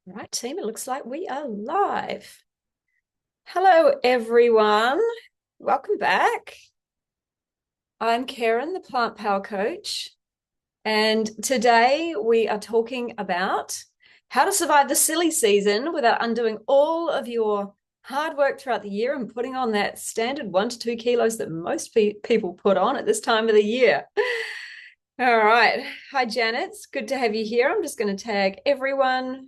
All right, team, it looks like we are live. Hello, everyone. Welcome back. I'm Kerryn, the Plant Power Coach, and today we are talking about how to survive the silly season without undoing all of your hard work throughout the year and putting on that standard 1 to 2 kilos that most people put on at this time of the year. All right. Hi, Janet. It's good to have you here. I'm just going to tag everyone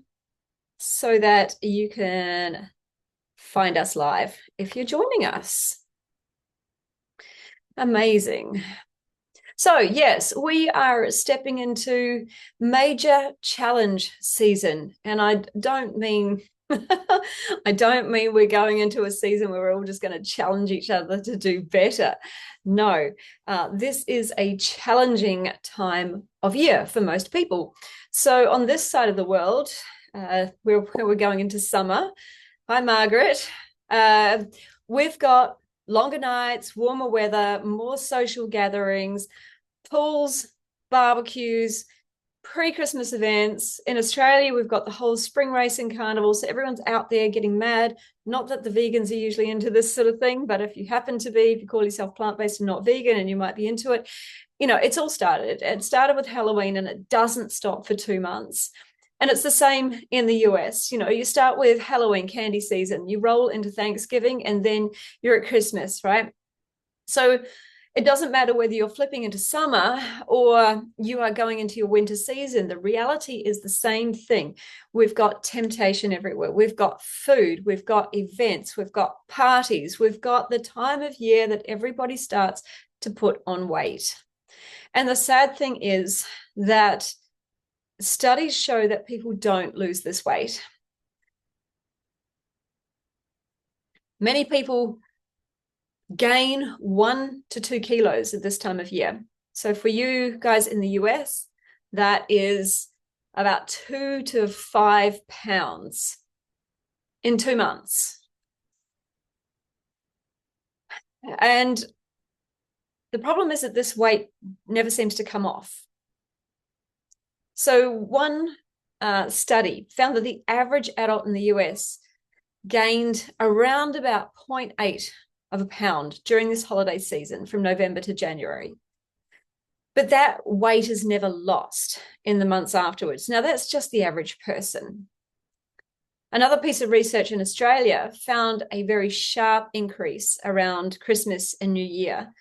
so that you can find us live if you're joining us. Amazing. So, yes, we are stepping into major challenge season. And I don't mean we're going into a season where we're all just going to challenge each other to do better. No, this is a challenging time of year for most people. So on this side of the world, we're going into summer. Hi, Margaret. We've got longer nights, warmer weather, more social gatherings, pools, barbecues, pre-Christmas events. In Australia, we've got the whole spring racing carnival. So everyone's out there getting mad. Not that the vegans are usually into this sort of thing, but if you happen to be, if you call yourself plant-based and not vegan and you might be into it, it's all started. It started with Halloween and it doesn't stop for 2 months. And it's the same in the US. You start with Halloween candy season, you roll into Thanksgiving, and then you're at Christmas, right? So it doesn't matter whether you're flipping into summer or you are going into your winter season. The reality is the same thing. We've got temptation everywhere. We've got food. We've got events. We've got parties. We've got the time of year that everybody starts to put on weight. And the sad thing is that studies show that people don't lose this weight. Many people gain 1 to 2 kilos at this time of year. So for you guys in the US, that is about 2 to 5 pounds in 2 months. And the problem is that this weight never seems to come off. So one study found that the average adult in the US gained around about 0.8 of a pound during this holiday season from November to January. But that weight is never lost in the months afterwards. Now, that's just the average person. Another piece of research in Australia found a very sharp increase around Christmas and New Year.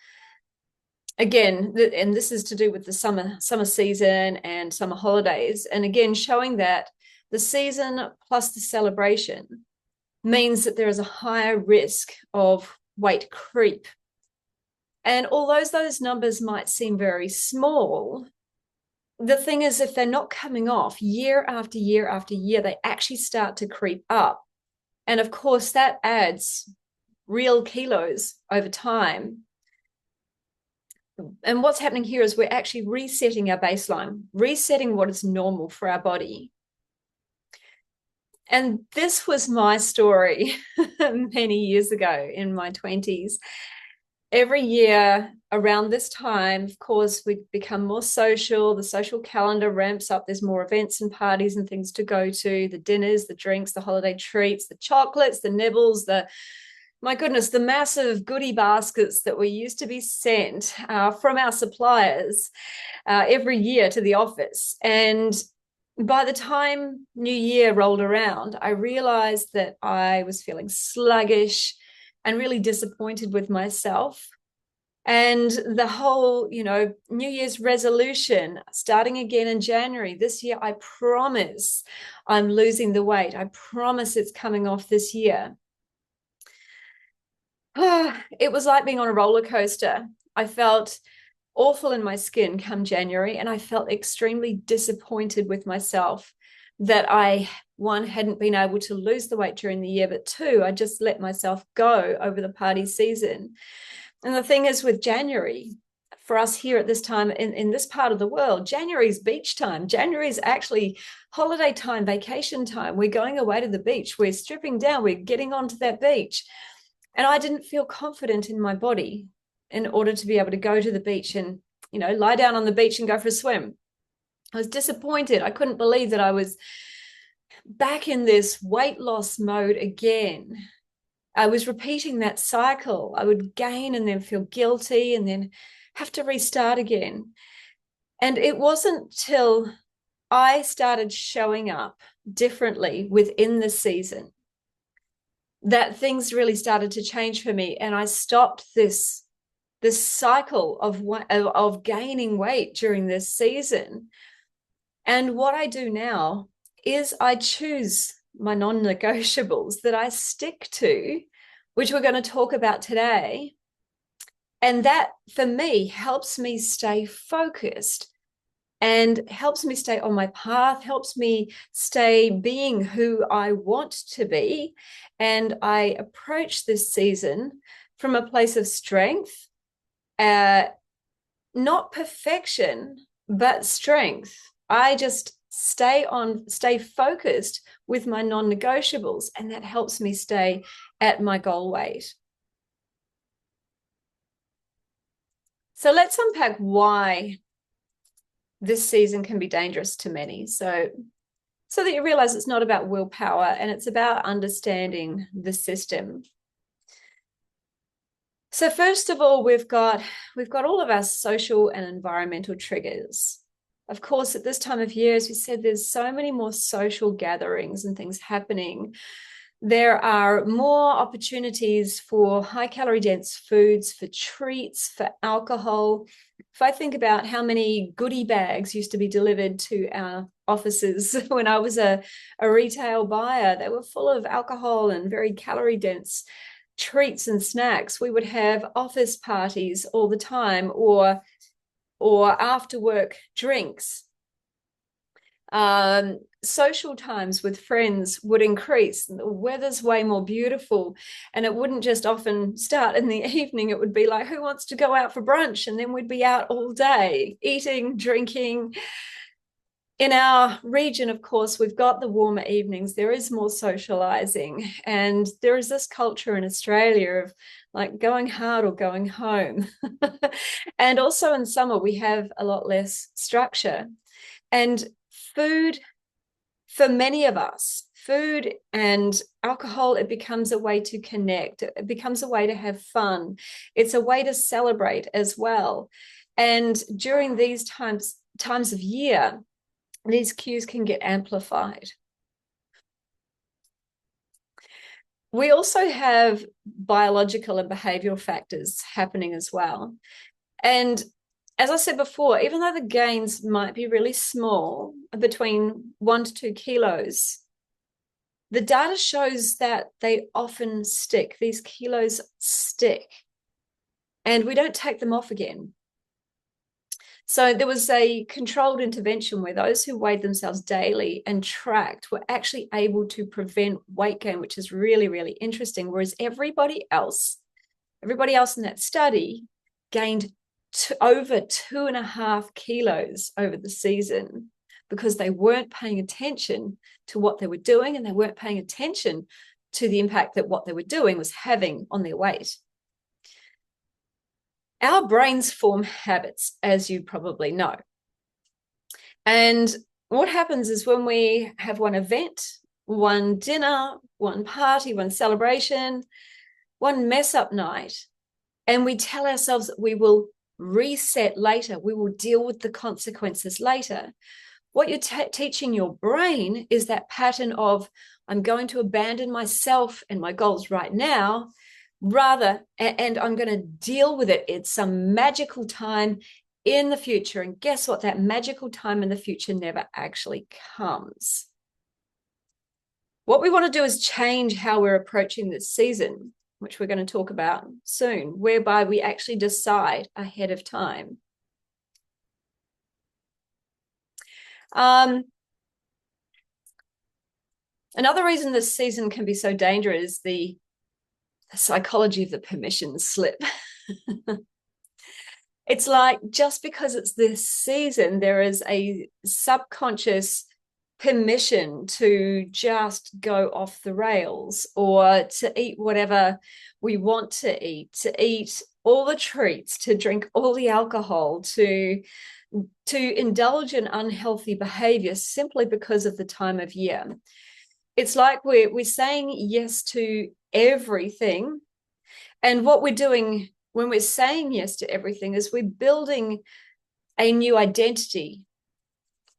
Again, and this is to do with the summer season and summer holidays. And again, showing that the season plus the celebration means that there is a higher risk of weight creep. And although those numbers might seem very small, the thing is, if they're not coming off year after year after year, they actually start to creep up. And of course, that adds real kilos over time. And what's happening here is we're actually resetting our baseline, resetting what is normal for our body. And this was my story many years ago in my 20s. Every year around this time, of course, we become more social. The social calendar ramps up. There's more events and parties and things to go to, the dinners, the drinks, the holiday treats, the chocolates, the nibbles, my goodness, the massive goodie baskets that we used to be sent from our suppliers every year to the office. And by the time New Year rolled around, I realized that I was feeling sluggish and really disappointed with myself. And the whole, New Year's resolution, starting again in January, this year, I promise I'm losing the weight. I promise it's coming off this year. It was like being on a roller coaster. I felt awful in my skin come January, and I felt extremely disappointed with myself that I, one, hadn't been able to lose the weight during the year, but two, I just let myself go over the party season. And the thing is with January, for us here at this time in this part of the world, January is beach time. January is actually holiday time, vacation time. We're going away to the beach. We're stripping down. We're getting onto that beach. And I didn't feel confident in my body in order to be able to go to the beach and, lie down on the beach and go for a swim. I was disappointed. I couldn't believe that I was back in this weight loss mode again. I was repeating that cycle. I would gain and then feel guilty and then have to restart again. And it wasn't till I started showing up differently within the season that things really started to change for me. And I stopped this cycle of gaining weight during this season. And what I do now is I choose my non-negotiables that I stick to, which we're going to talk about today. And that, for me, helps me stay focused and helps me stay on my path, helps me stay being who I want to be. And I approach this season from a place of strength, not perfection, but strength. I just stay focused with my non-negotiables, and that helps me stay at my goal weight. So let's unpack why this season can be dangerous to many. So that you realize it's not about willpower, and it's about understanding the system. So first of all, we've got all of our social and environmental triggers. Of course, at this time of year, as we said, there's so many more social gatherings and things happening. There are more opportunities for high-calorie dense foods, for treats, for alcohol. If I think about how many goodie bags used to be delivered to our offices when I was a retail buyer, they were full of alcohol and very calorie-dense treats and snacks. We would have office parties all the time, or after work drinks. Social times with friends would increase. The weather's way more beautiful, and it wouldn't just often start in the evening. It would be like, who wants to go out for brunch? And then we'd be out all day eating, drinking. In our region, of course, we've got the warmer evenings. There is more socializing, and there is this culture in Australia of like going hard or going home. And also in summer, we have a lot less structure. And food, for many of us, food and alcohol, it becomes a way to connect. It becomes a way to have fun. It's a way to celebrate as well. And during these times of year, these cues can get amplified. We also have biological and behavioral factors happening as well. And as I said before, even though the gains might be really small, between 1 to 2 kilos, the data shows that they often stick. These kilos stick, and we don't take them off again. So there was a controlled intervention where those who weighed themselves daily and tracked were actually able to prevent weight gain, which is really, really interesting. Whereas everybody else in that study gained over 2.5 kilos over the season, because they weren't paying attention to what they were doing, and they weren't paying attention to the impact that what they were doing was having on their weight. Our brains form habits, as you probably know. And what happens is when we have one event, one dinner, one party, one celebration, one mess up night, and we tell ourselves that we will reset later, we will deal with the consequences later, what you're teaching your brain is that pattern of, I'm going to abandon myself and my goals right now, and I'm going to deal with it. It's some magical time in the future. And guess what? That magical time in the future never actually comes. What we want to do is change how we're approaching this season, which we're going to talk about soon, whereby we actually decide ahead of time. Another reason this season can be so dangerous is the psychology of the permission slip. It's like, just because it's this season, there is a subconscious permission to just go off the rails, or to eat whatever we want to eat all the treats, to drink all the alcohol, to indulge in unhealthy behavior simply because of the time of year. It's like we're saying yes to everything. And what we're doing when we're saying yes to everything is we're building a new identity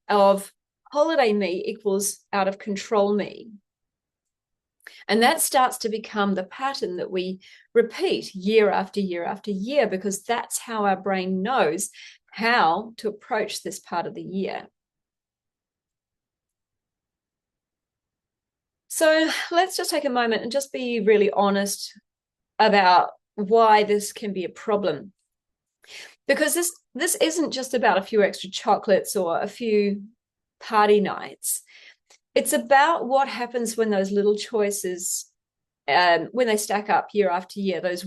of holiday me equals out of control me. And that starts to become the pattern that we repeat year after year after year, because that's how our brain knows how to approach this part of the year. So let's just take a moment and just be really honest about why this can be a problem. Because this isn't just about a few extra chocolates or a few party nights. It's about what happens when those little choices, when they stack up year after year, those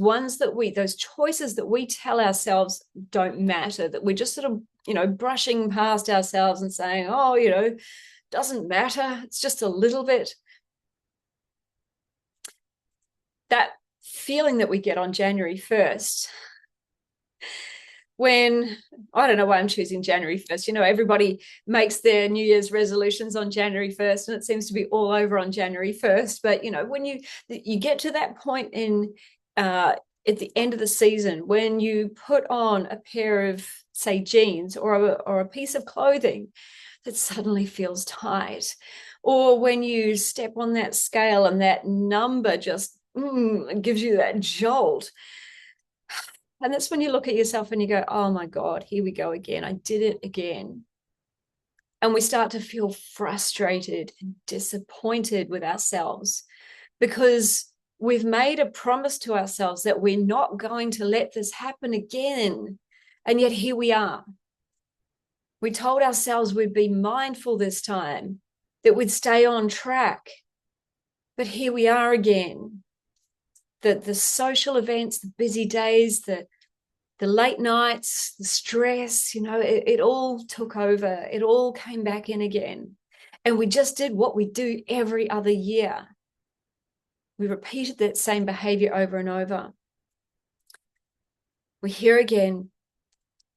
choices that we tell ourselves don't matter, that we're just sort of, brushing past ourselves and saying, oh, doesn't matter. It's just a little bit. That feeling that we get on January 1st, when, I don't know why I'm choosing January 1st. Everybody makes their New Year's resolutions on January 1st, and it seems to be all over on January 1st. But, when you get to that point at the end of the season, when you put on a pair of, say, jeans or a piece of clothing that suddenly feels tight, or when you step on that scale and that number just gives you that jolt. And that's when you look at yourself and you go, oh my God, here we go again. I did it again. And we start to feel frustrated and disappointed with ourselves because we've made a promise to ourselves that we're not going to let this happen again. And yet here we are. We told ourselves we'd be mindful this time, that we'd stay on track. But here we are again. The social events, the busy days, the late nights, the stress, it all took over. It all came back in again. And we just did what we do every other year. We repeated that same behavior over and over. We're here again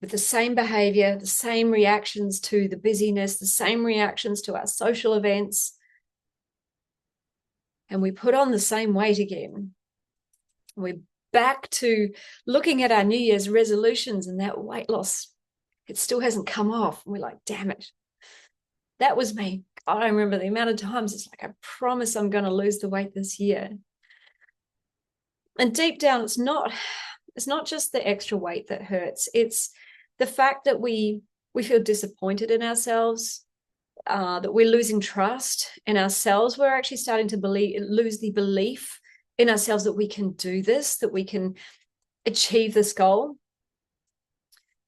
with the same behavior, the same reactions to the busyness, the same reactions to our social events. And we put on the same weight again. We're back to looking at our New Year's resolutions, and that weight loss, it still hasn't come off. We're like, damn it. That was me. I don't remember the amount of times it's like, I promise I'm going to lose the weight this year. And deep down, it's not just the extra weight that hurts. It's the fact that we feel disappointed in ourselves, that we're losing trust in ourselves. We're actually starting to lose the belief in ourselves that we can do this, that we can achieve this goal.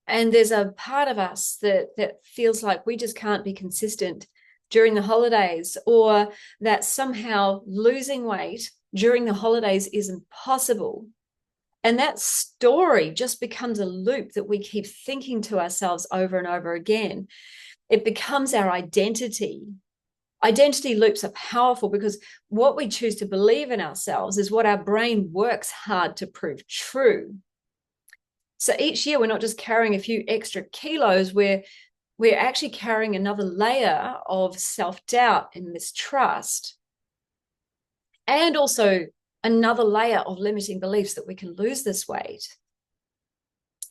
And there's a part of us that feels like we just can't be consistent during the holidays, or that somehow losing weight during the holidays is impossible. And that story just becomes a loop that we keep thinking to ourselves over and over again. It becomes our identity. Identity loops are powerful because what we choose to believe in ourselves is what our brain works hard to prove true. So each year, we're not just carrying a few extra kilos, we're actually carrying another layer of self-doubt and mistrust, and also another layer of limiting beliefs that we can lose this weight.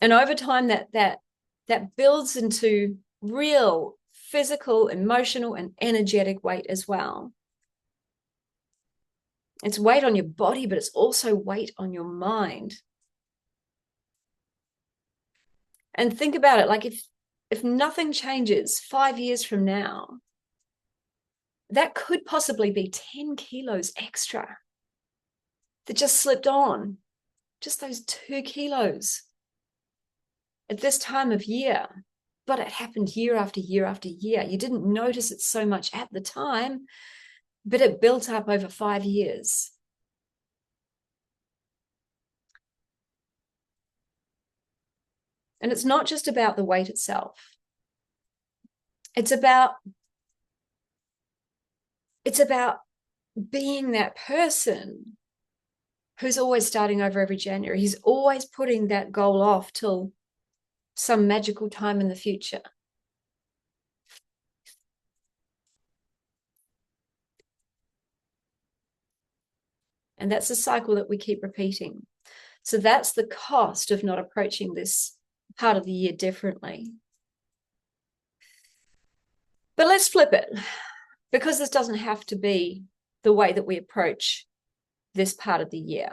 And over time, that builds into real physical, emotional, and energetic weight as well. It's weight on your body, but it's also weight on your mind. And think about it, like if nothing changes 5 years from now, that could possibly be 10 kilos extra that just slipped on, just those 2 kilos at this time of year. But it happened year after year after year. You didn't notice it so much at the time, but it built up over 5 years. And it's not just about the weight itself. It's about being that person who's always starting over every January. He's always putting that goal off till some magical time in the future. And that's a cycle that we keep repeating. So that's the cost of not approaching this part of the year differently. But let's flip it, because this doesn't have to be the way that we approach this part of the year.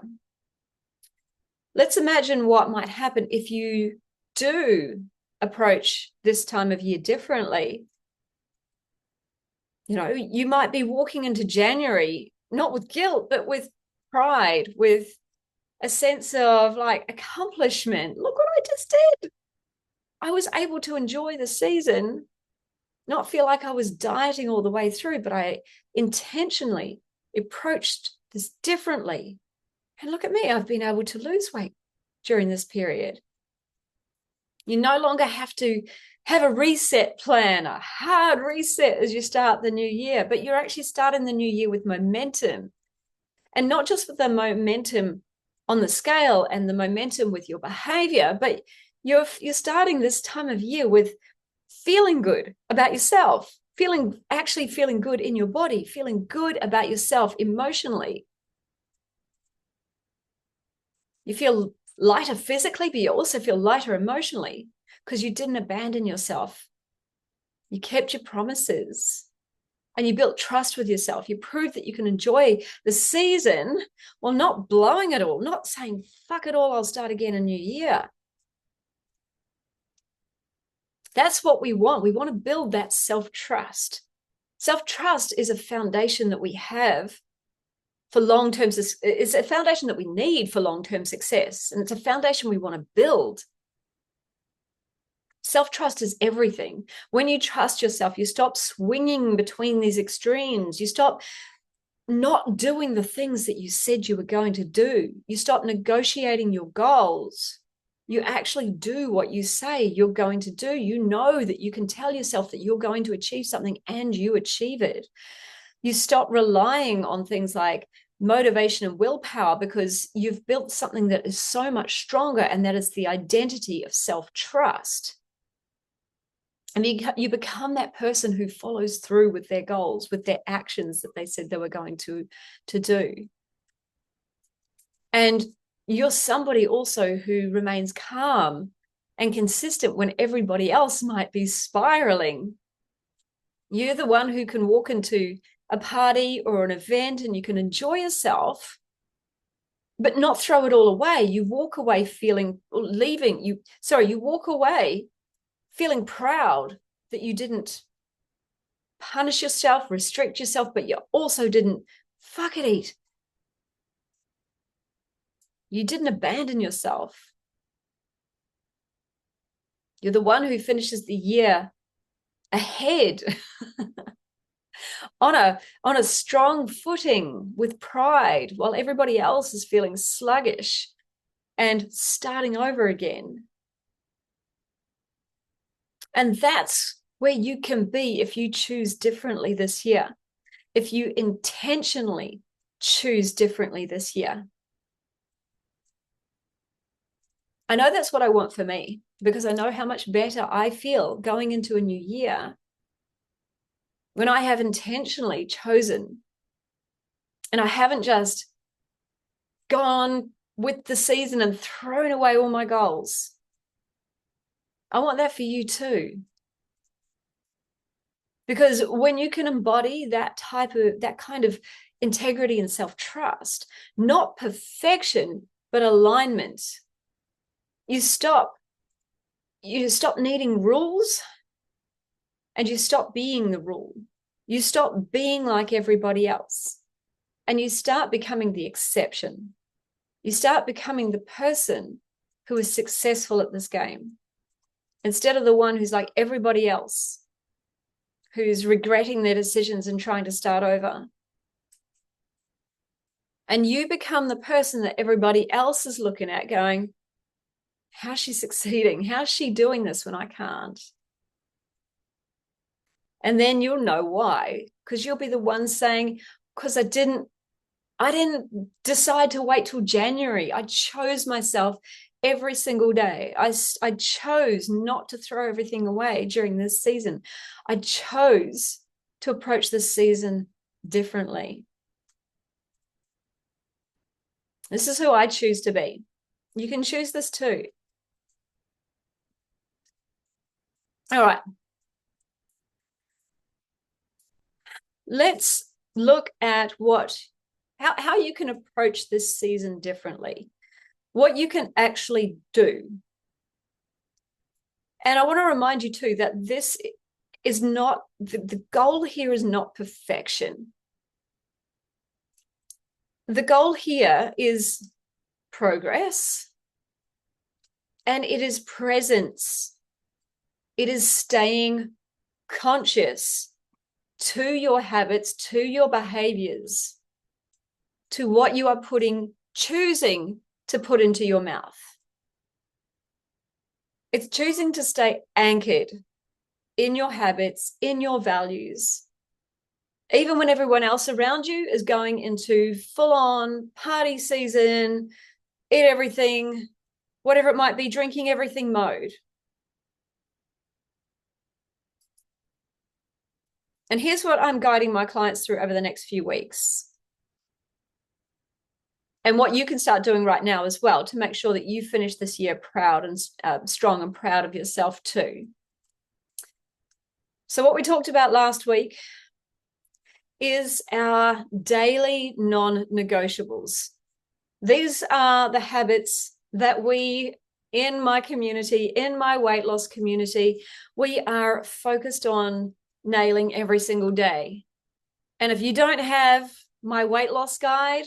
Let's imagine what might happen if you do approach this time of year differently. You know, you might be walking into January, not with guilt, but with pride, with a sense of like accomplishment. Look what I just did. I was able to enjoy the season, not feel like I was dieting all the way through, but I intentionally approached this differently. And look at me, I've been able to lose weight during this period. You no longer have to have a reset plan, a hard reset as you start the new year, but you're actually starting the new year with momentum. And not just with the momentum on the scale and the momentum with your behavior, but you're starting this time of year with feeling good about yourself, actually feeling good in your body, feeling good about yourself emotionally. You feel lighter physically, but you also feel lighter emotionally because you didn't abandon yourself. You kept your promises and you built trust with yourself. You proved that you can enjoy the season while not blowing it all, not saying, fuck it all, I'll start again a new year. That's what we want. We want to build that self-trust. Self-trust is a foundation that we have for long-term, it's a foundation that we need for long-term success. And it's a foundation we want to build. Self-trust is everything. When you trust yourself, you stop swinging between these extremes. You stop not doing the things that you said you were going to do. You stop negotiating your goals. You actually do what you say you're going to do. You know that you can tell yourself that you're going to achieve something and you achieve it. You stop relying on things like motivation and willpower because you've built something that is so much stronger, and that is the identity of self-trust. And you become that person who follows through with their goals, with their actions that they said they were going to do. And you're somebody also who remains calm and consistent when everybody else might be spiraling. You're the one who can walk into a party or an event and you can enjoy yourself, but not throw it all away. You walk away you walk away feeling proud that you didn't punish yourself, restrict yourself, but you also didn't fuck it eat. You didn't abandon yourself. You're the one who finishes the year ahead on a strong footing with pride, while everybody else is feeling sluggish and starting over again. And that's where you can be if you choose differently this year, if you intentionally choose differently this year. I know that's what I want for me, because I know how much better I feel going into a new year when I have intentionally chosen and I haven't just gone with the season and thrown away all my goals. I want that for you too. Because when you can embody that kind of integrity and self-trust, not perfection, but alignment, you stop needing rules and you stop being the rule. You stop being like everybody else and you start becoming the exception. You start becoming the person who is successful at this game instead of the one who's like everybody else, who's regretting their decisions and trying to start over. And you become the person that everybody else is looking at going, how's she succeeding? How's she doing this when I can't? And then you'll know why, because you'll be the one saying, because I didn't I didn't decide to wait till January. I chose myself every single day. I chose not to throw everything away during this season. I chose to approach this season differently. This is who I choose to be. You can choose this too. All right. Let's look at how you can approach this season differently, what you can actually do. And I want to remind you too that this is not, the goal here is not perfection. The goal here is progress, and it is presence. It is staying conscious to your habits, to your behaviors, to what you are choosing to put into your mouth. It's choosing to stay anchored in your habits, in your values, even when everyone else around you is going into full-on party season, eat everything, whatever it might be, drinking everything mode. And here's what I'm guiding my clients through over the next few weeks. And what you can start doing right now as well to make sure that you finish this year proud and strong and proud of yourself too. So what we talked about last week is our daily non-negotiables. These are the habits that we, in my community, in my weight loss community, we are focused on nailing every single day. And if you don't have my weight loss guide,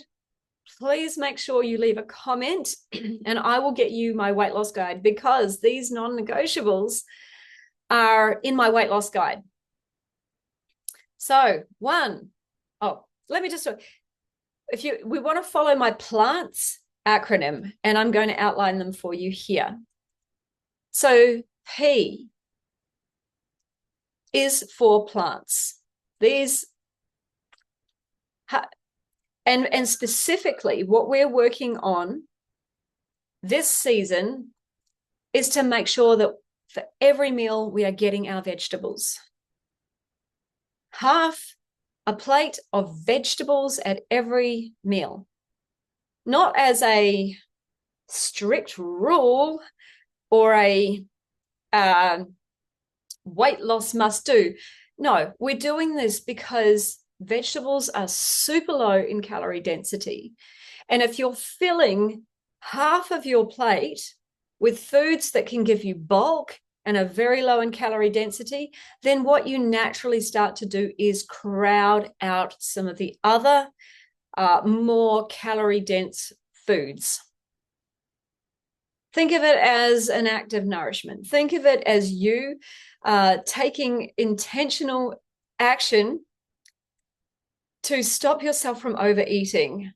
please make sure you leave a comment and I will get you my weight loss guide, because these non-negotiables are in my weight loss guide. So let me just, we want to follow my plants acronym, and I'm going to outline them for you here. So P is for plants. These, and specifically what we're working on this season is to make sure that for every meal we are getting our vegetables. Half a plate of vegetables at every meal. Not as a strict rule or a weight loss must do. No, we're doing this because vegetables are super low in calorie density. And if you're filling half of your plate with foods that can give you bulk and are very low in calorie density, then what you naturally start to do is crowd out some of the other more calorie dense foods. Think of it as an act of nourishment. Think of it as you taking intentional action to stop yourself from overeating.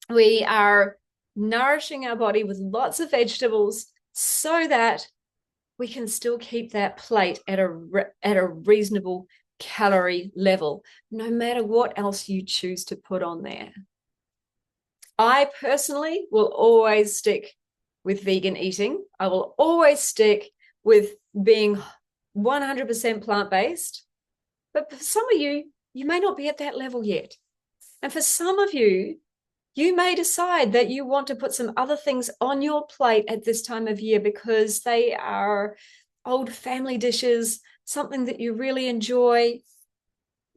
We are nourishing our body with lots of vegetables so that we can still keep that plate at a reasonable calorie level, no matter what else you choose to put on there. I personally will always stick with vegan eating. I will always stick with being 100% plant-based. But for some of you, you may not be at that level yet. And for some of you, you may decide that you want to put some other things on your plate at this time of year because they are old family dishes, something that you really enjoy.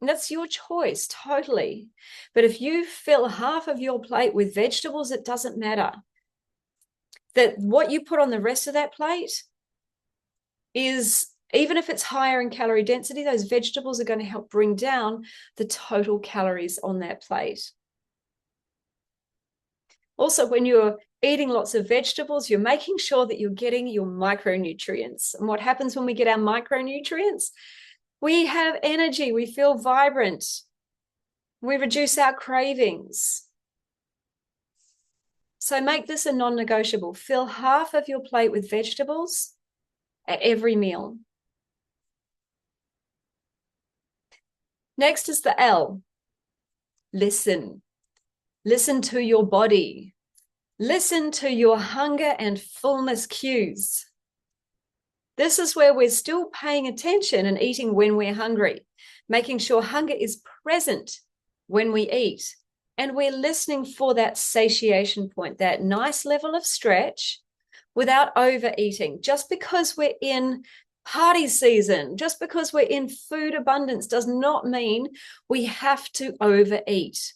And that's your choice, totally. But if you fill half of your plate with vegetables, it doesn't matter. That what you put on the rest of that plate is, even if it's higher in calorie density, those vegetables are going to help bring down the total calories on that plate. Also, when you're eating lots of vegetables, you're making sure that you're getting your micronutrients. And what happens when we get our micronutrients? We have energy, we feel vibrant, we reduce our cravings. So make this a non-negotiable. Fill half of your plate with vegetables at every meal. Next is the L. listen. Listen to your body. Listen to your hunger and fullness cues. This is where we're still paying attention and eating when we're hungry, making sure hunger is present when we eat. And we're listening for that satiation point, that nice level of stretch without overeating. Just because we're in party season, just because we're in food abundance does not mean we have to overeat.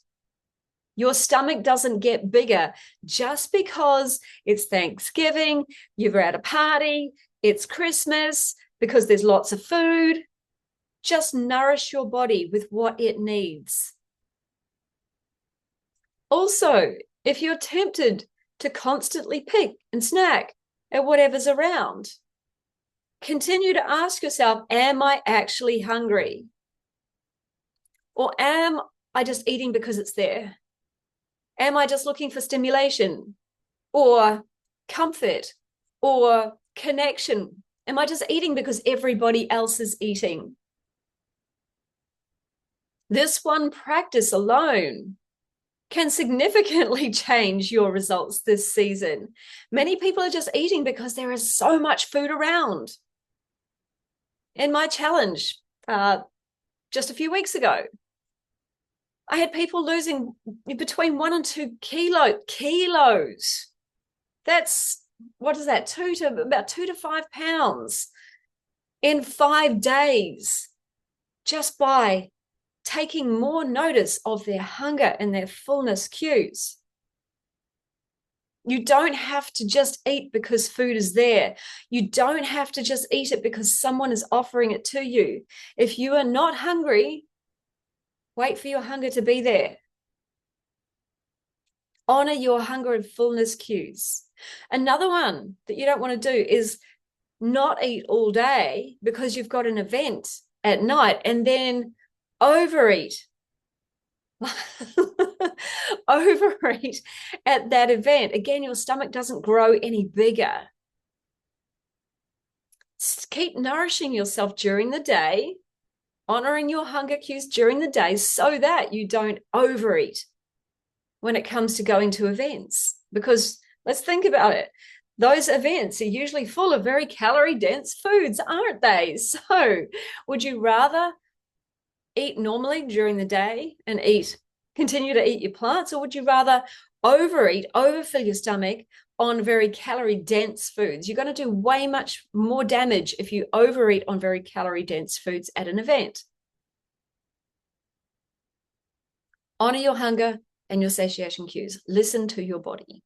Your stomach doesn't get bigger just because it's Thanksgiving, you're at a party, it's Christmas, because there's lots of food. Just nourish your body with what it needs. Also, if you're tempted to constantly pick and snack at whatever's around, continue to ask yourself, am I actually hungry? Or am I just eating because it's there? Am I just looking for stimulation or comfort or connection? Am I just eating because everybody else is eating? This one practice alone can significantly change your results this season. Many people are just eating because there is so much food around. In my challenge just a few weeks ago, I had people losing between 1 and 2 kilos. That's, what is that? About 2 to 5 pounds in 5 days, just by taking more notice of their hunger and their fullness cues. You don't have to just eat because food is there. You don't have to just eat it because someone is offering it to you. If you are not hungry, wait for your hunger to be there. Honor your hunger and fullness cues. Another one that you don't want to do is not eat all day because you've got an event at night and then overeat. Overeat at that event. Again, your stomach doesn't grow any bigger. Keep nourishing yourself during the day, honoring your hunger cues during the day so that you don't overeat when it comes to going to events. Because let's think about it. Those events are usually full of very calorie-dense foods, aren't they? So would you rather eat normally during the day and continue to eat your plants, or would you rather overfill your stomach on very calorie-dense foods? You're going to do way much more damage if you overeat on very calorie-dense foods at an event. Honor your hunger and your satiation cues. Listen to your body.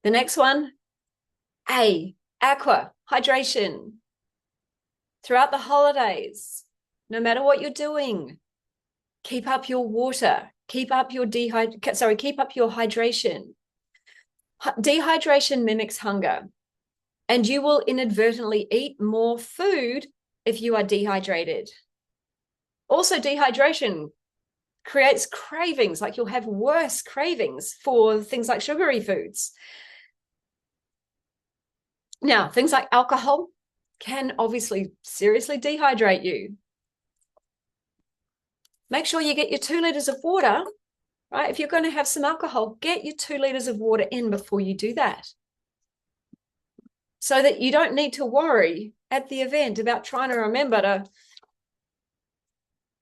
The next one, aqua, hydration. Throughout the holidays, no matter what you're doing, keep up your water, keep up your hydration. Dehydration mimics hunger, and you will inadvertently eat more food if you are dehydrated. Also, dehydration creates cravings, like you'll have worse cravings for things like sugary foods. Now, things like alcohol can obviously seriously dehydrate you. Make sure you get your 2 liters of water, right? If you're going to have some alcohol, get your 2 liters of water in before you do that, so that you don't need to worry at the event about trying to remember to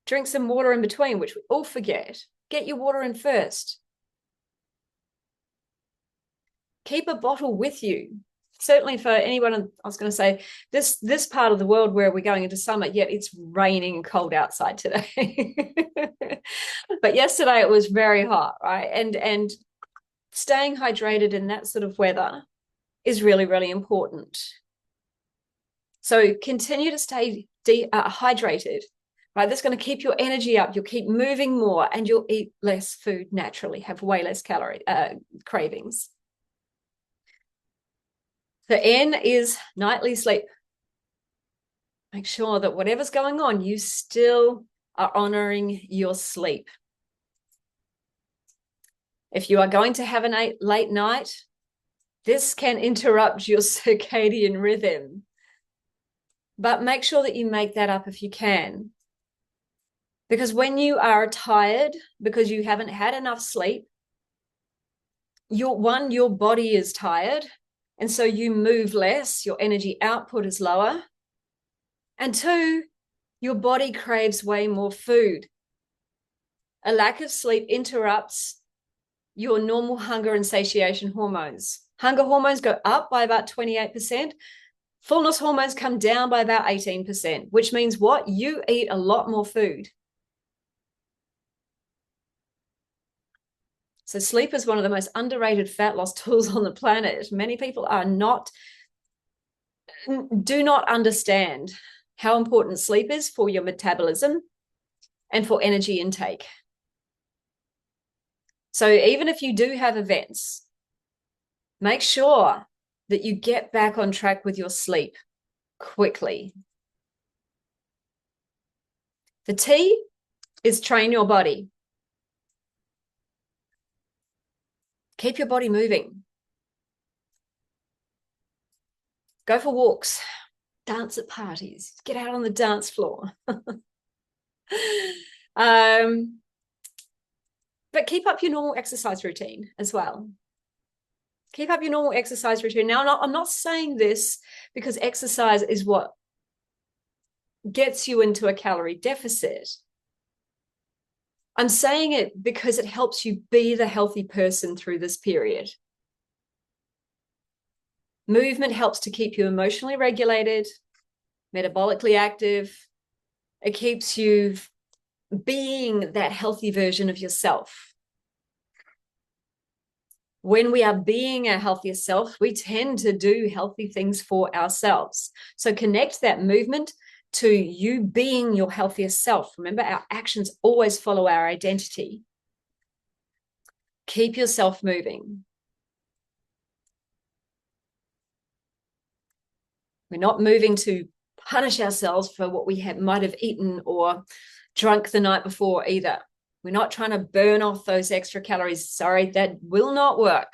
drink some water in between, which we all forget. Get your water in first. Keep a bottle with you. Certainly for anyone, I was going to say, this part of the world where we're going into summer, yet it's raining and cold outside today. But yesterday it was very hot, right? And staying hydrated in that sort of weather is really, really important. So continue to stay hydrated, right? That's going to keep your energy up. You'll keep moving more and you'll eat less food naturally, have way less cravings. The N is nightly sleep. Make sure that whatever's going on, you still are honoring your sleep. If you are going to have a late night, this can interrupt your circadian rhythm. But make sure that you make that up if you can. Because when you are tired because you haven't had enough sleep, your body is tired, and so you move less, your energy output is lower. And two, your body craves way more food. A lack of sleep interrupts your normal hunger and satiation hormones. Hunger hormones go up by about 28%. Fullness hormones come down by about 18%, which means what? You eat a lot more food. So sleep is one of the most underrated fat loss tools on the planet. Many people do not understand how important sleep is for your metabolism and for energy intake. So even if you do have events, make sure that you get back on track with your sleep quickly. The T is train your body. Keep your body moving. Go for walks. Dance at parties. Get out on the dance floor. But keep up your normal exercise routine as well. Keep up your normal exercise routine. Now, I'm not saying this because exercise is what gets you into a calorie deficit. I'm saying it because it helps you be the healthy person through this period. Movement helps to keep you emotionally regulated, metabolically active. It keeps you being that healthy version of yourself. When we are being our healthiest self, we tend to do healthy things for ourselves. So connect that movement to you being your healthiest self. Remember, our actions always follow our identity. Keep yourself moving. We're not moving to punish ourselves for what we might have eaten or drunk the night before either. We're not trying to burn off those extra calories. Sorry, that will not work.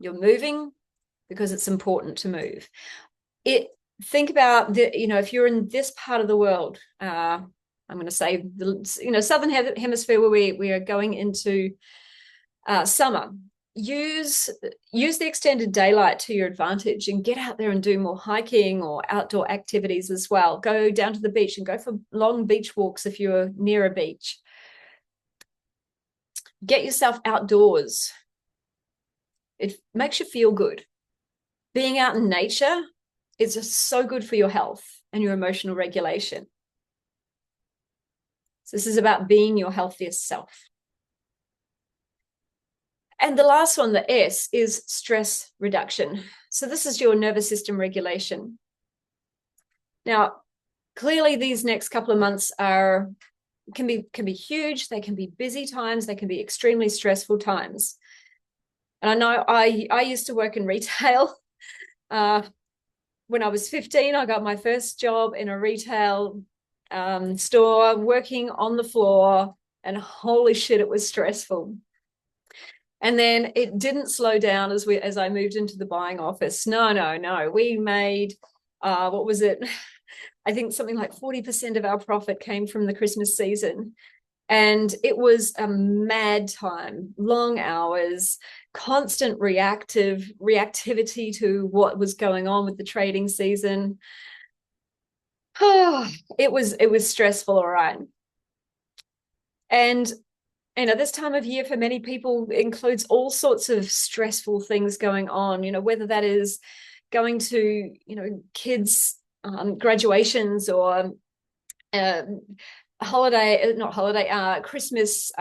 You're moving because it's important to move. Think about if you're in this part of the world, I'm going to say the southern hemisphere where we are going into summer. Use the extended daylight to your advantage and get out there and do more hiking or outdoor activities as well. Go down to the beach and go for long beach walks if you're near a beach. Get yourself outdoors. It makes you feel good. Being out in nature is just so good for your health and your emotional regulation. So this is about being your healthiest self. And the last one, the S, is stress reduction. So this is your nervous system regulation. Now, clearly these next couple of months can be huge. They can be busy times. They can be extremely stressful times. And I know I used to work in retail. When I was 15, I got my first job in a retail store, working on the floor, and holy shit, it was stressful. And then it didn't slow down as I moved into the buying office. No. We made, what was it? I think something like 40% of our profit came from the Christmas season. And it was a mad time, long hours, constant reactivity to what was going on with the trading season. It was stressful, all right. And this time of year for many people includes all sorts of stressful things going on, whether that is going to, kids' graduations or Christmas,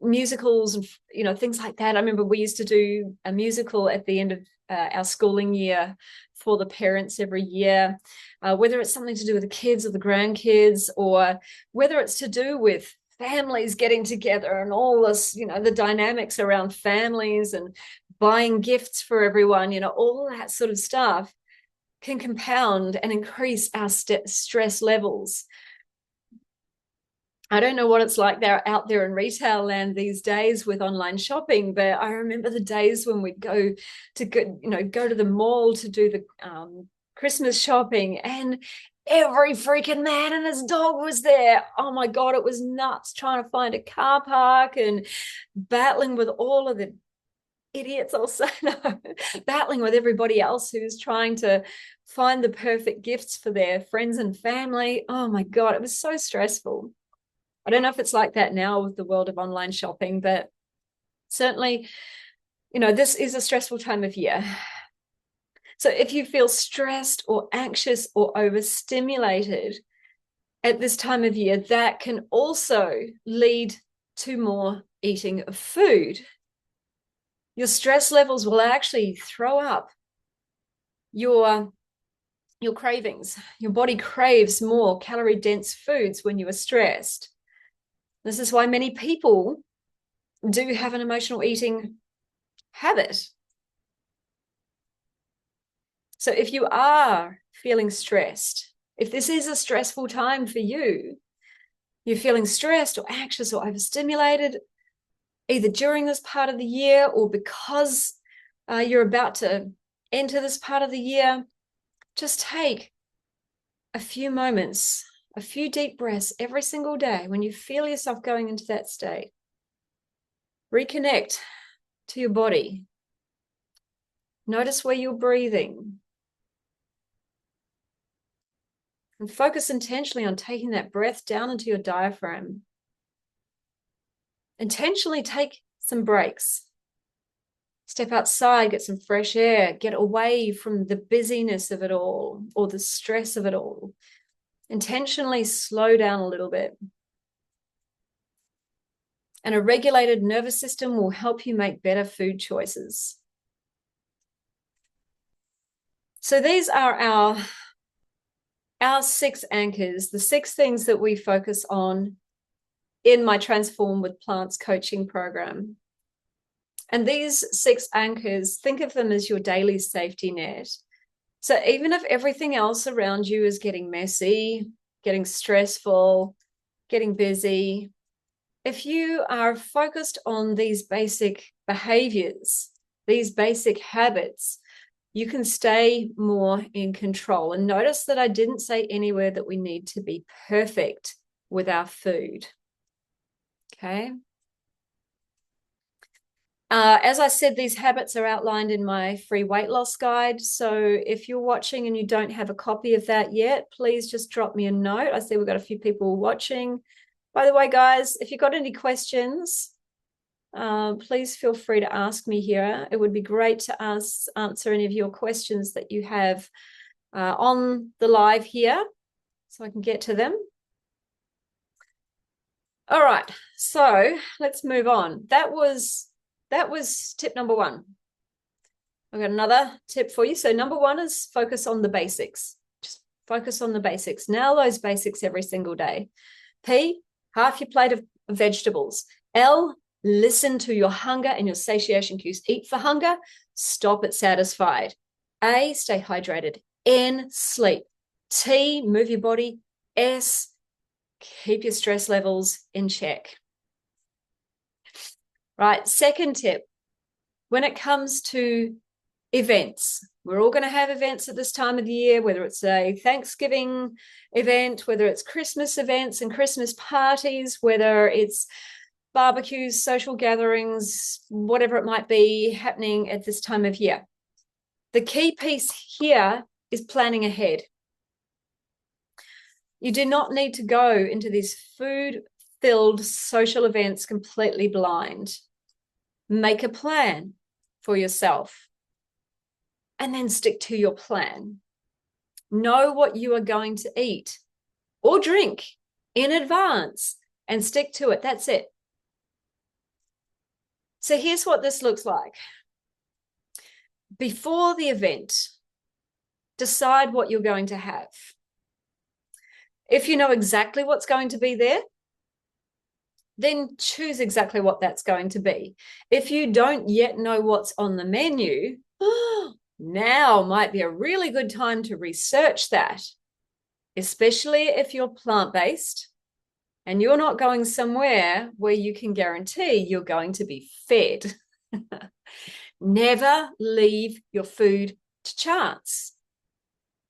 musicals and, things like that. I remember we used to do a musical at the end of our schooling year for the parents every year, whether it's something to do with the kids or the grandkids, or whether it's to do with families getting together and all this, the dynamics around families and buying gifts for everyone, all that sort of stuff can compound and increase our stress levels. I don't know what it's like out there in retail land these days with online shopping, but I remember the days when we'd go to the mall to do the Christmas shopping, and every freaking man and his dog was there. Oh my God, it was nuts trying to find a car park and battling with all of the idiots, I'll say, no, battling with everybody else who's trying to find the perfect gifts for their friends and family. Oh my God, it was so stressful. I don't know if it's like that now with the world of online shopping, but certainly, this is a stressful time of year. So if you feel stressed or anxious or overstimulated at this time of year, that can also lead to more eating of food. Your stress levels will actually throw up your cravings. Your body craves more calorie-dense foods when you are stressed. This is why many people do have an emotional eating habit. So if you are feeling stressed, if this is a stressful time for you, you're feeling stressed or anxious or overstimulated, either during this part of the year or because you're about to enter this part of the year, just take a few moments, a few deep breaths every single day when you feel yourself going into that state. Reconnect to your body. Notice where you're breathing. And focus intentionally on taking that breath down into your diaphragm. Intentionally take some breaks. Step outside, get some fresh air, get away from the busyness of it all or the stress of it all. Intentionally slow down a little bit. And a regulated nervous system will help you make better food choices. So these are our 6 anchors, the 6 things that we focus on in my Transform with Plants coaching program. And these 6 anchors, think of them as your daily safety net. So even if everything else around you is getting messy, getting stressful, getting busy, if you are focused on these basic behaviors, these basic habits, you can stay more in control. And notice that I didn't say anywhere that we need to be perfect with our food. Okay. As I said, these habits are outlined in my free weight loss guide. So if you're watching and you don't have a copy of that yet, please just drop me a note. I see we've got a few people watching. By the way, guys, if you've got any questions, please feel free to ask me here. It would be great to answer any of your questions that you have on the live here so I can get to them. All right, so let's move on. That was tip number 1. I've got another tip for you. So number 1 is focus on the basics. Just focus on the basics. Nail those basics every single day. P, half your plate of vegetables. L, listen to your hunger and your satiation cues. Eat for hunger, stop at satisfied. A, stay hydrated. N, sleep. T, move your body. S, keep your stress levels in check. Right, second tip, when it comes to events, we're all going to have events at this time of the year, whether it's a Thanksgiving event, whether it's Christmas events and Christmas parties, whether it's barbecues, social gatherings, whatever it might be happening at this time of year. The key piece here is planning ahead. You do not need to go into these food-filled social events completely blind. Make a plan for yourself and then stick to your plan. Know what you are going to eat or drink in advance and stick to it. That's it. So here's what this looks like. Before the event, decide what you're going to have. If you know exactly what's going to be there, then choose exactly what that's going to be. If you don't yet know what's on the menu, now might be a really good time to research that, especially if you're plant-based and you're not going somewhere where you can guarantee you're going to be fed. Never leave your food to chance.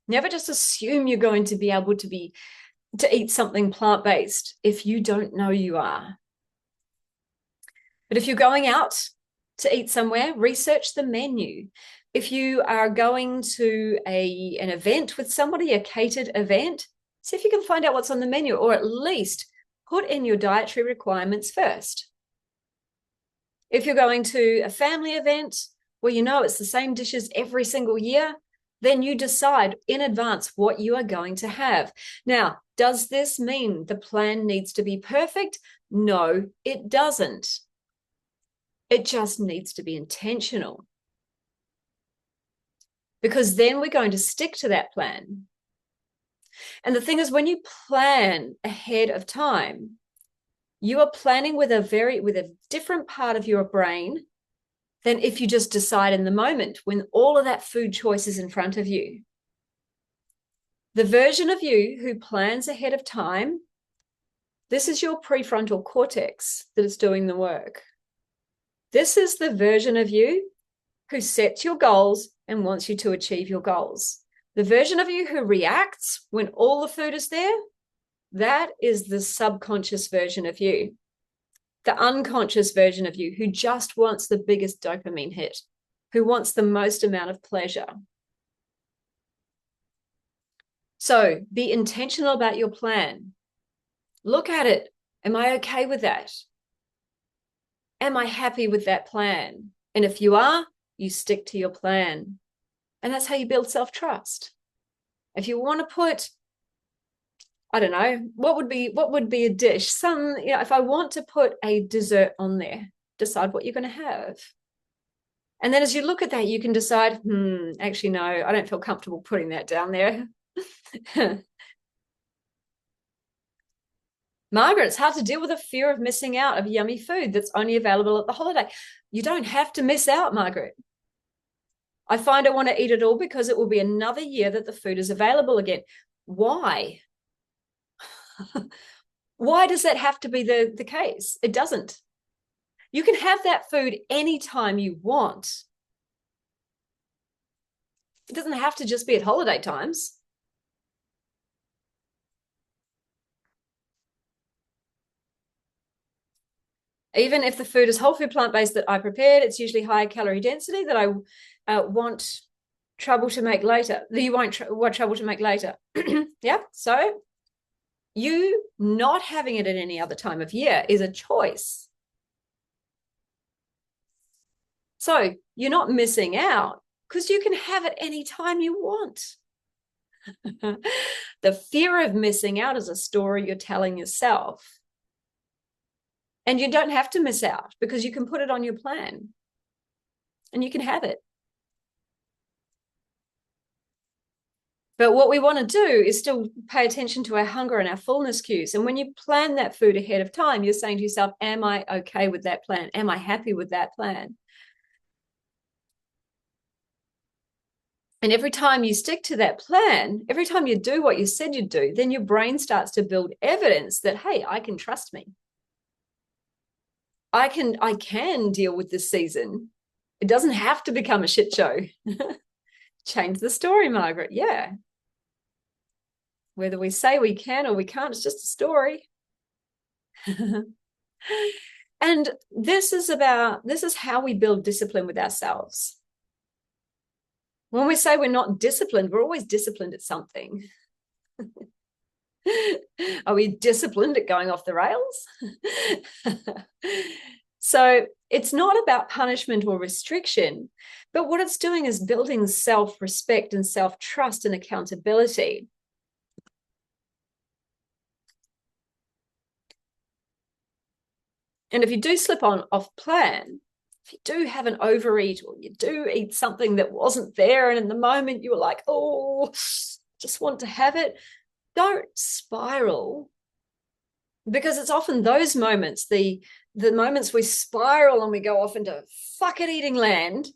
Never just assume you're going to be able to eat something plant-based if you don't know you are. But if you're going out to eat somewhere, research the menu. If you are going to an event with somebody, a catered event, see if you can find out what's on the menu, or at least put in your dietary requirements first. If you're going to a family event where you know it's the same dishes every single year, then you decide in advance what you are going to have. Now, does this mean the plan needs to be perfect? No, it doesn't. It just needs to be intentional. Because then we're going to stick to that plan. And the thing is, when you plan ahead of time, you are planning with a different part of your brain than if you just decide in the moment when all of that food choice is in front of you. The version of you who plans ahead of time, this is your prefrontal cortex that is doing the work. This is the version of you who sets your goals and wants you to achieve your goals. The version of you who reacts when all the food is there, that is the subconscious version of you. The unconscious version of you who just wants the biggest dopamine hit, who wants the most amount of pleasure. So be intentional about your plan. Look at it. Am I okay with that? Am I happy with that plan? And if you are, you stick to your plan. And that's how you build self-trust. If you want to put, I don't know, what would be a dish? If I want to put a dessert on there, decide what you're going to have. And then as you look at that, you can decide, actually, no, I don't feel comfortable putting that down there. Margaret, it's hard to deal with the fear of missing out of yummy food that's only available at the holiday. You don't have to miss out, Margaret. I find I want to eat it all because it will be another year that the food is available again. Why? Why does that have to be the case? It doesn't. You can have that food anytime you want. It doesn't have to just be at holiday times. Even if the food is whole food plant-based that I prepared, it's usually higher calorie density that I want trouble to make later. That you won't want trouble to make later. Yeah. So you not having it at any other time of year is a choice. So you're not missing out because you can have it anytime you want. The fear of missing out is a story you're telling yourself. And you don't have to miss out because you can put it on your plan and you can have it. But what we want to do is still pay attention to our hunger and our fullness cues. And when you plan that food ahead of time, you're saying to yourself, am I okay with that plan? Am I happy with that plan? And every time you stick to that plan, every time you do what you said you'd do, then your brain starts to build evidence that, hey, I can trust me. I can deal with this season. It doesn't have to become a shit show. Change the story, Margaret. Yeah. Whether we say we can or we can't, it's just a story. And this is how we build discipline with ourselves. When we say we're not disciplined, we're always disciplined at something. Are we disciplined at going off the rails? So it's not about punishment or restriction, but what it's doing is building self-respect and self-trust and accountability. And if you do slip off plan, if you do have an overeat or you do eat something that wasn't there and in the moment you were like, oh, just want to have it, don't spiral, because it's often those moments, the moments we spiral and we go off into fuck it eating land,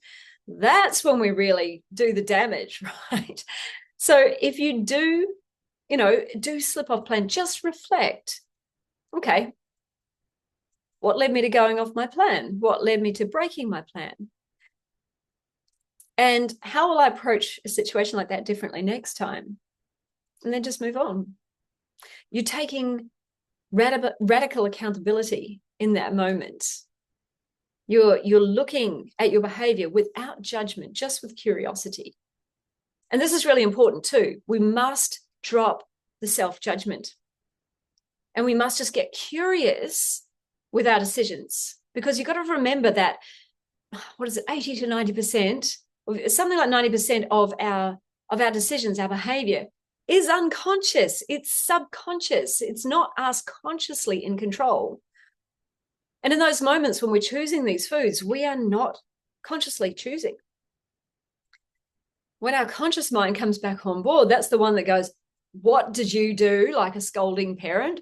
that's when we really do the damage, right? So if you do slip off plan, just reflect. Okay, what led me to going off my plan? What led me to breaking my plan? And how will I approach a situation like that differently next time? And then just move on. You're taking radical accountability in that moment. You're looking at your behavior without judgment, just with curiosity. And this is really important too. We must drop the self-judgment. And we must just get curious with our decisions, because you've got to remember that, 80 to 90%, something like 90% of our decisions, our behavior, is unconscious. It's subconscious. It's not us consciously in control. And in those moments when we're choosing these foods, we are not consciously choosing. When our conscious mind comes back on board, that's the one that goes, what did you do? Like a scolding parent.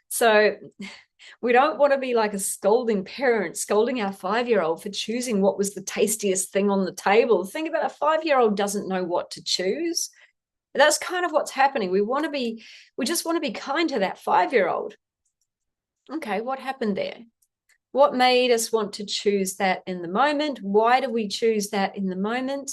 So we don't want to be like a scolding parent, scolding our 5-year-old for choosing what was the tastiest thing on the table. Think about a 5-year-old doesn't know what to choose. That's kind of what's happening. We just want to be kind to that 5-year-old. Okay, what happened there? What made us want to choose that in the moment? Why do we choose that in the moment?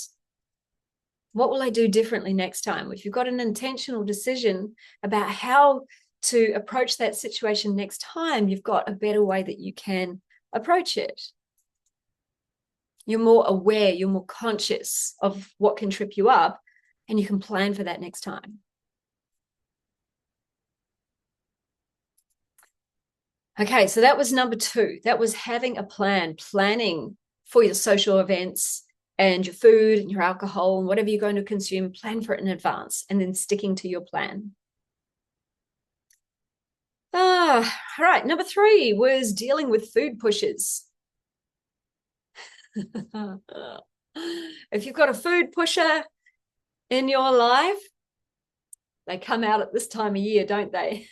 What will I do differently next time? If you've got an intentional decision about how to approach that situation next time, you've got a better way that you can approach it. You're more aware, you're more conscious of what can trip you up, and you can plan for that next time. Okay, so that was number 2. That was having a plan, planning for your social events and your food and your alcohol and whatever you're going to consume. Plan for it in advance and then sticking to your plan. All right, number 3 was dealing with food pushers. If you've got a food pusher in your life, they come out at this time of year, don't they?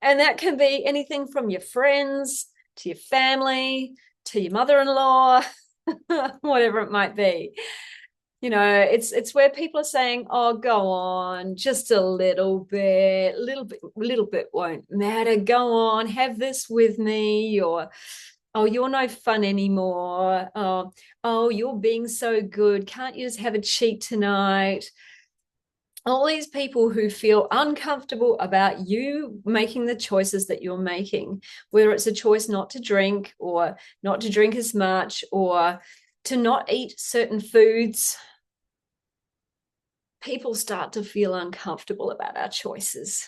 And that can be anything from your friends to your family to your mother-in-law, whatever it might be. You know, it's where people are saying, oh, go on, just a little bit won't matter. Go on, have this with me. Or, oh, you're no fun anymore. Oh, you're being so good. Can't you just have a cheat tonight? All these people who feel uncomfortable about you making the choices that you're making, whether it's a choice not to drink or not to drink as much or to not eat certain foods, people start to feel uncomfortable about our choices,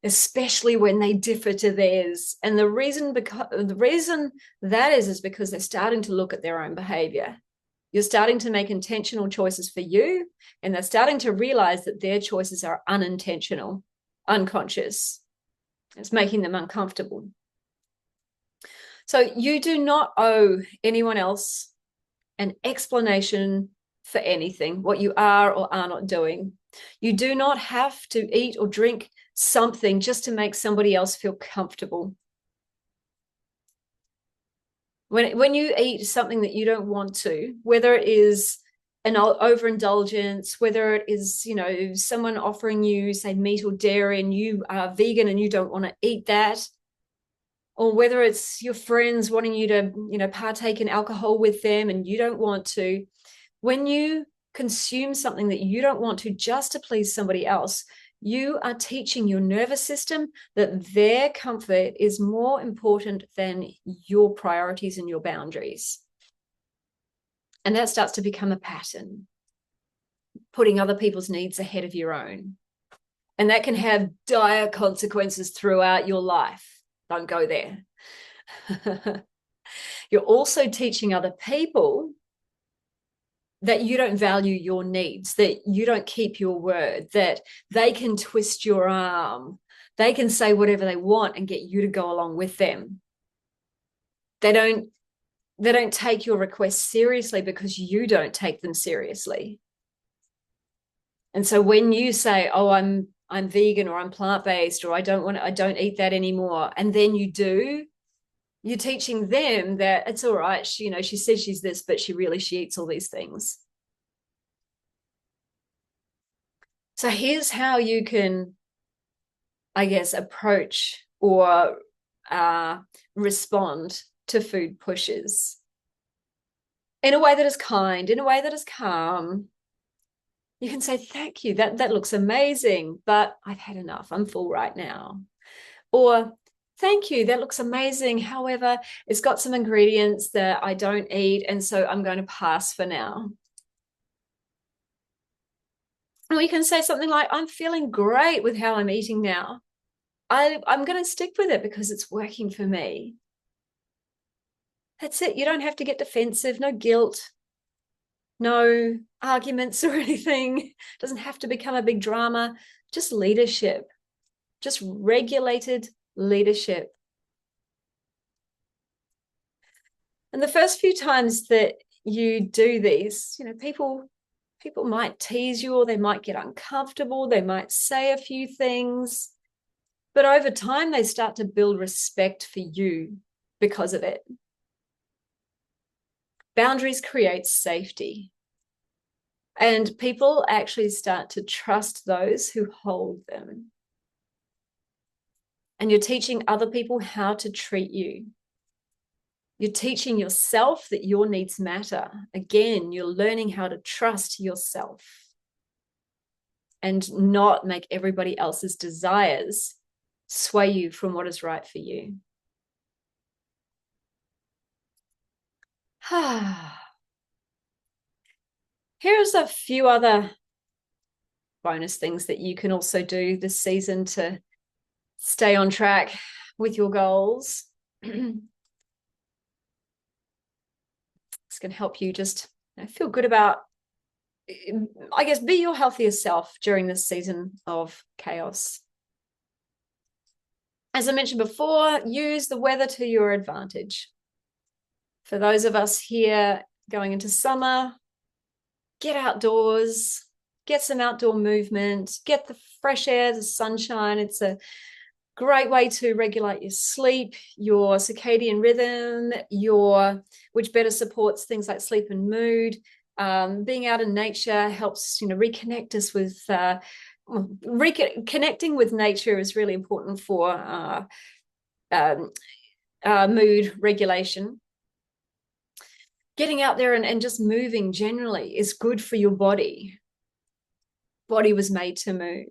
especially when they differ to theirs. And the reason that is because they're starting to look at their own behavior. You're starting to make intentional choices for you, and they're starting to realize that their choices are unintentional, unconscious. It's making them uncomfortable. So you do not owe anyone else an explanation for anything, what you are or are not doing. You do not have to eat or drink something just to make somebody else feel comfortable. When you eat something that you don't want to, whether it is an overindulgence, whether it is, you know, someone offering you, say, meat or dairy, and you are vegan and you don't want to eat that, or whether it's your friends wanting you to, you know, partake in alcohol with them and you don't want to, when you consume something that you don't want to just to please somebody else, you are teaching your nervous system that their comfort is more important than your priorities and your boundaries. And that starts to become a pattern, putting other people's needs ahead of your own. And that can have dire consequences throughout your life. Don't go there. You're also teaching other people that you don't value your needs, that you don't keep your word, that they can twist your arm. They can say whatever they want and get you to go along with them. They don't take your requests seriously because you don't take them seriously. And so when you say, oh, I'm vegan or I'm plant-based or I don't eat that anymore, and then you do, you're teaching them that it's all right. She, you know, she says she's this, but she eats all these things. So here's how you can, I guess, approach or respond to food pushes. in a way that is kind, in a way that is calm. You can say, thank you, that looks amazing, but I've had enough. I'm full right now. Or, thank you, that looks amazing. However, it's got some ingredients that I don't eat, and so I'm going to pass for now. Or you can say something like, I'm feeling great with how I'm eating now. I'm going to stick with it because it's working for me. That's it. You don't have to get defensive, no guilt, no arguments or anything. It doesn't have to become a big drama, just leadership, just regulated leadership. And the first few times that you do these, people might tease you, or they might get uncomfortable, they might say a few things, but over time they start to build respect for you because of it. Boundaries create safety, and people actually start to trust those who hold them. And you're teaching other people how to treat you. You're teaching yourself that your needs matter. Again, you're learning how to trust yourself and not make everybody else's desires sway you from what is right for you. Here's a few other bonus things that you can also do this season to stay on track with your goals. It's going to help you just feel good about, I guess, be your healthiest self during this season of chaos. As I mentioned before, use the weather to your advantage. For those of us here going into summer, get outdoors, get some outdoor movement, get the fresh air, the sunshine. It's a great way to regulate your sleep, your circadian rhythm, which better supports things like sleep and mood. Being out in nature helps, reconnect us with reconnecting with nature is really important for mood regulation. Getting out there and just moving generally is good for your body. Body was made to move.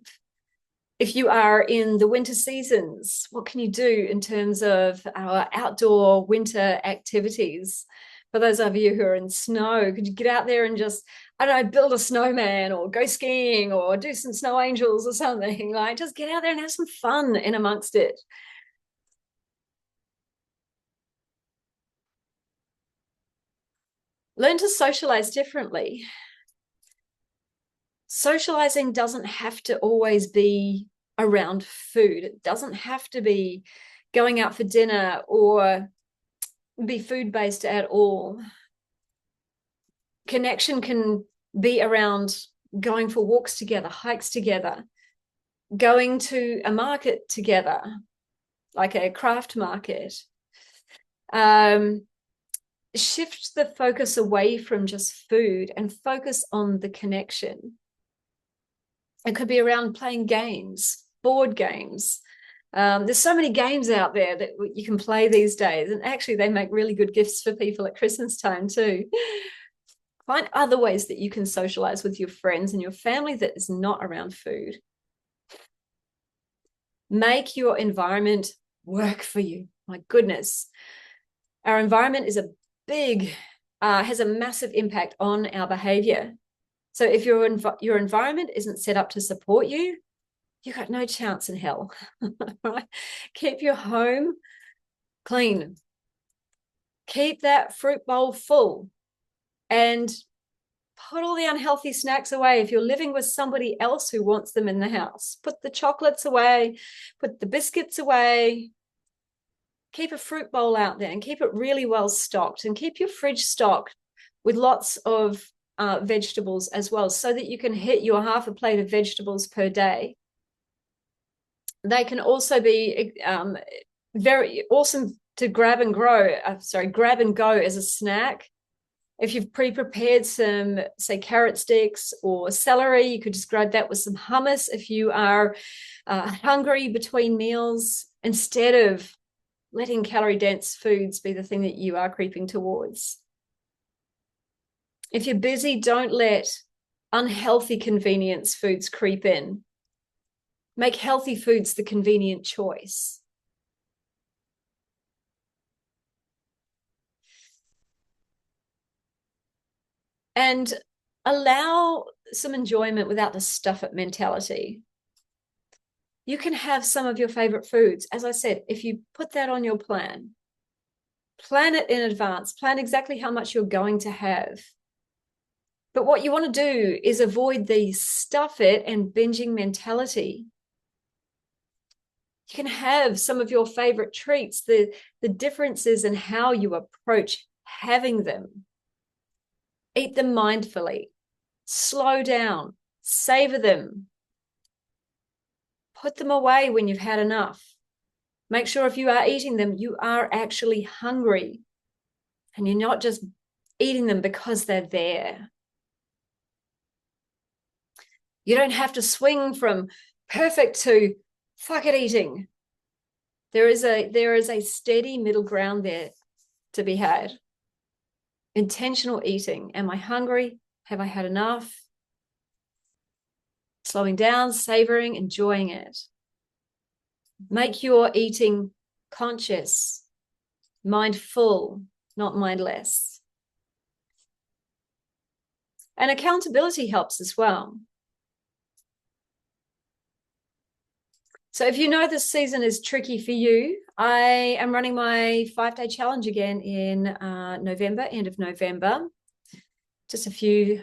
If you are in the winter seasons, what can you do in terms of our outdoor winter activities? For those of you who are in snow, could you get out there and just, I don't know, build a snowman or go skiing or do some snow angels or something? Like, just get out there and have some fun in amongst it. Learn to socialize differently. Socializing doesn't have to always be around food. It doesn't have to be going out for dinner or be food-based at all. Connection can be around going for walks together, hikes together, going to a market together, like a craft market. Shift the focus away from just food and focus on the connection. It could be around playing games, board games. There's so many games out there that you can play these days, and actually they make really good gifts for people at Christmas time too. Find other ways that you can socialize with your friends and your family that is not around food. Make your environment work for you. My goodness. Our environment is has a massive impact on our behavior. So if your environment isn't set up to support you, you've got no chance in hell. Right? Keep your home clean. Keep that fruit bowl full and put all the unhealthy snacks away. If you're living with somebody else who wants them in the house, put the chocolates away, put the biscuits away. Keep a fruit bowl out there and keep it really well stocked, and keep your fridge stocked with lots of vegetables as well, so that you can hit your half a plate of vegetables per day. They can also be very awesome to grab and go as a snack. If you've pre-prepared some, say, carrot sticks or celery, you could just grab that with some hummus if you are hungry between meals, instead of letting calorie-dense foods be the thing that you are creeping towards. If you're busy, don't let unhealthy convenience foods creep in. Make healthy foods the convenient choice. And allow some enjoyment without the stuff it mentality. You can have some of your favorite foods. As I said, if you put that on your plan it in advance, plan exactly how much you're going to have. But what you want to do is avoid the stuff it and binging mentality. You can have some of your favorite treats. The difference is in how you approach having them. Eat them mindfully. Slow down. Savor them. Put them away when you've had enough. Make sure if you are eating them, you are actually hungry and you're not just eating them because they're there. You don't have to swing from perfect to fuck it eating. There is a steady middle ground there to be had. Intentional eating. Am I hungry? Have I had enough? Slowing down, savoring, enjoying it. Make your eating conscious, mindful, not mindless. And accountability helps as well. So if you know this season is tricky for you, I am running my 5-day challenge again in November, end of November, just a few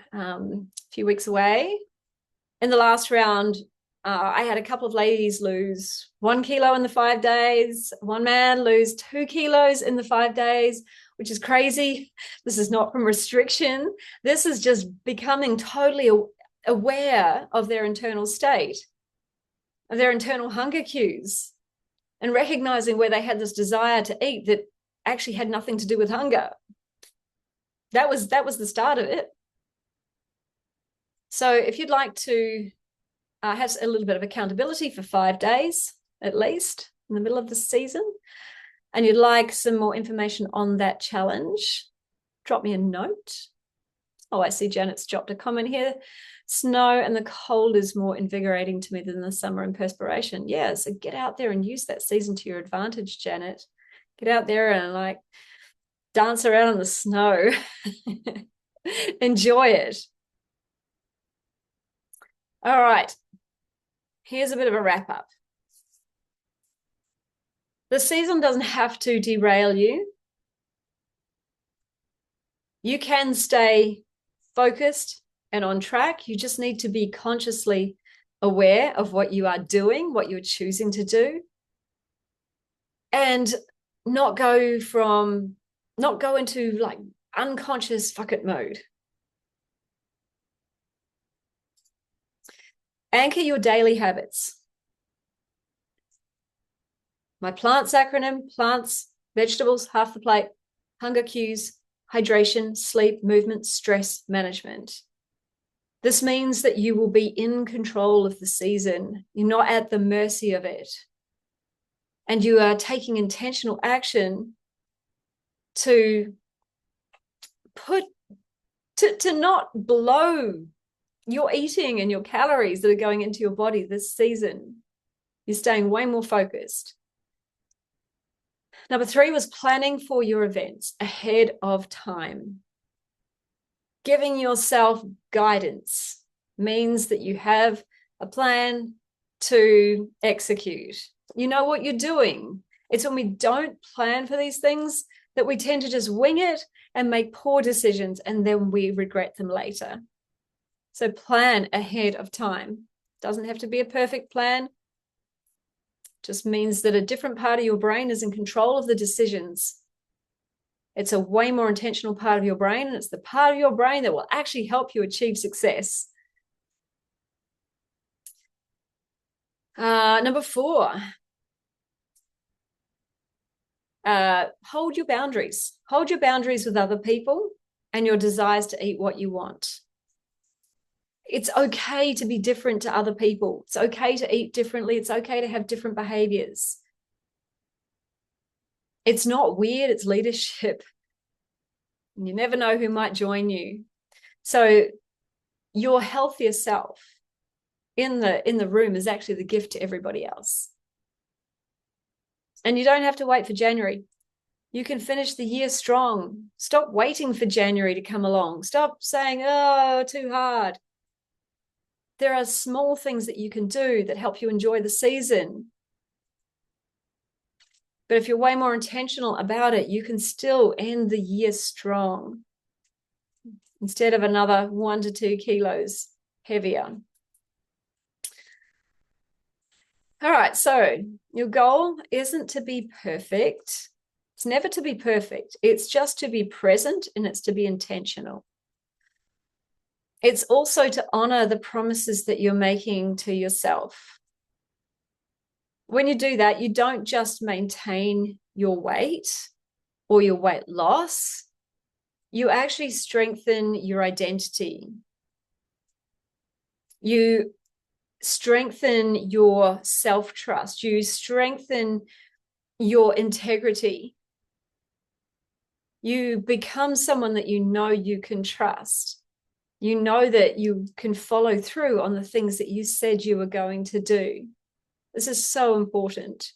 weeks away. In the last round, I had a couple of ladies lose 1 kilo in the 5 days, one man lose 2 kilos in the 5 days, which is crazy. This is not from restriction. This is just becoming totally aware of their internal state, of their internal hunger cues, and recognizing where they had this desire to eat that actually had nothing to do with hunger. That was the start of it. So if you'd like to have a little bit of accountability for 5 days, at least, in the middle of the season, and you'd like some more information on that challenge, drop me a note. Oh, I see Janet's dropped a comment here. Snow and the cold is more invigorating to me than the summer and perspiration. Yeah, so get out there and use that season to your advantage, Janet. Get out there and like dance around in the snow. Enjoy it. All right. Here's a bit of a wrap up. The season doesn't have to derail you. You can stay focused and on track. You just need to be consciously aware of what you are doing, what you're choosing to do, and not go into like unconscious fuck it mode. Anchor your daily habits. My plants acronym: plants, vegetables, half the plate, hunger cues, hydration, sleep, movement, stress management. This means that you will be in control of the season. You're not at the mercy of it. And you are taking intentional action to not blow your eating and your calories that are going into your body this season. You're staying way more focused. Number 3 was planning for your events ahead of time. Giving yourself guidance means that you have a plan to execute. You know what you're doing. It's when we don't plan for these things that we tend to just wing it and make poor decisions, and then we regret them later. So plan ahead of time. Doesn't have to be a perfect plan. Just means that a different part of your brain is in control of the decisions. It's a way more intentional part of your brain, and it's the part of your brain that will actually help you achieve success. Number 4, hold your boundaries. Hold your boundaries with other people and your desires to eat what you want. It's okay to be different to other people. It's okay to eat differently. It's okay to have different behaviors. It's not weird, it's leadership. You never know who might join you. So your healthier self in the room is actually the gift to everybody else. And you don't have to wait for January. You can finish the year strong. Stop waiting for January to come along. Stop saying, oh, too hard. There are small things that you can do that help you enjoy the season. But if you're way more intentional about it, you can still end the year strong instead of another 1 to 2 kilos heavier. All right, so your goal isn't to be perfect. It's never to be perfect. It's just to be present, and it's to be intentional. It's also to honor the promises that you're making to yourself. When you do that, you don't just maintain your weight or your weight loss. You actually strengthen your identity. You strengthen your self-trust. You strengthen your integrity. You become someone that you know you can trust. You know that you can follow through on the things that you said you were going to do. This is so important.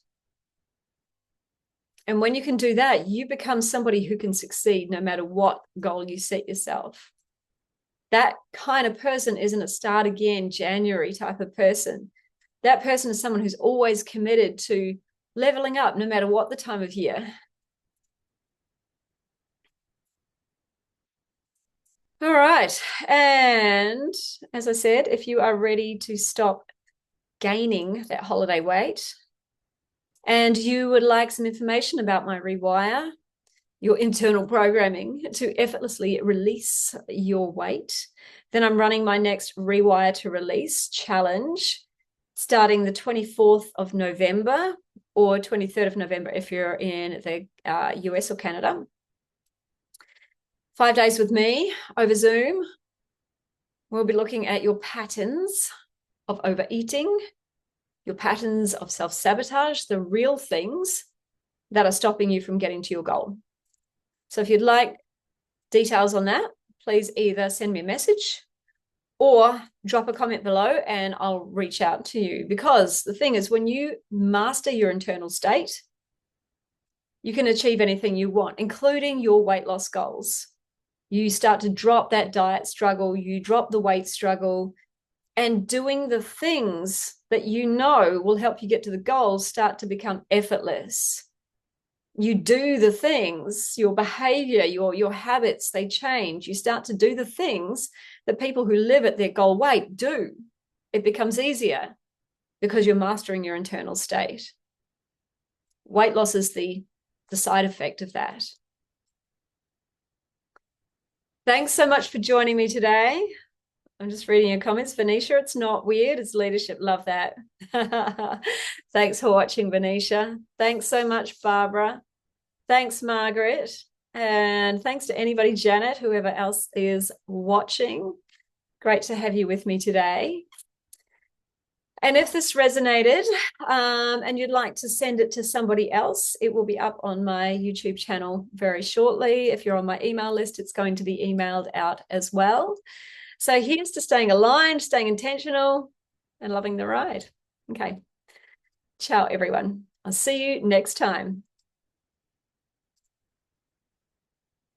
And when you can do that, you become somebody who can succeed no matter what goal you set yourself. That kind of person isn't a start again January type of person. That person is someone who's always committed to leveling up no matter what the time of year. All right. And as I said, if you are ready to stop gaining that holiday weight and you would like some information about my Rewire, your internal programming to effortlessly release your weight, then I'm running my next Rewire to Release challenge starting the 24th of November or 23rd of November if you're in the US or Canada. 5 days with me over Zoom. We'll be looking at your patterns of overeating, your patterns of self-sabotage, the real things that are stopping you from getting to your goal. So if you'd like details on that, please either send me a message or drop a comment below and I'll reach out to you. Because the thing is, when you master your internal state, you can achieve anything you want, including your weight loss goals. You start to drop that diet struggle, you drop the weight struggle, and doing the things that you know will help you get to the goals start to become effortless. You do the things, your behavior, your habits, they change. You start to do the things that people who live at their goal weight do. It becomes easier because you're mastering your internal state. Weight loss is the side effect of that. Thanks so much for joining me today. I'm just reading your comments. Venetia, it's not weird. It's leadership. Love that. Thanks for watching, Venetia. Thanks so much, Barbara. Thanks, Margaret. And thanks to anybody, Janet, whoever else is watching. Great to have you with me today. And if this resonated and you'd like to send it to somebody else, it will be up on my YouTube channel very shortly. If you're on my email list, it's going to be emailed out as well. So here's to staying aligned, staying intentional, and loving the ride. Okay. Ciao, everyone. I'll see you next time.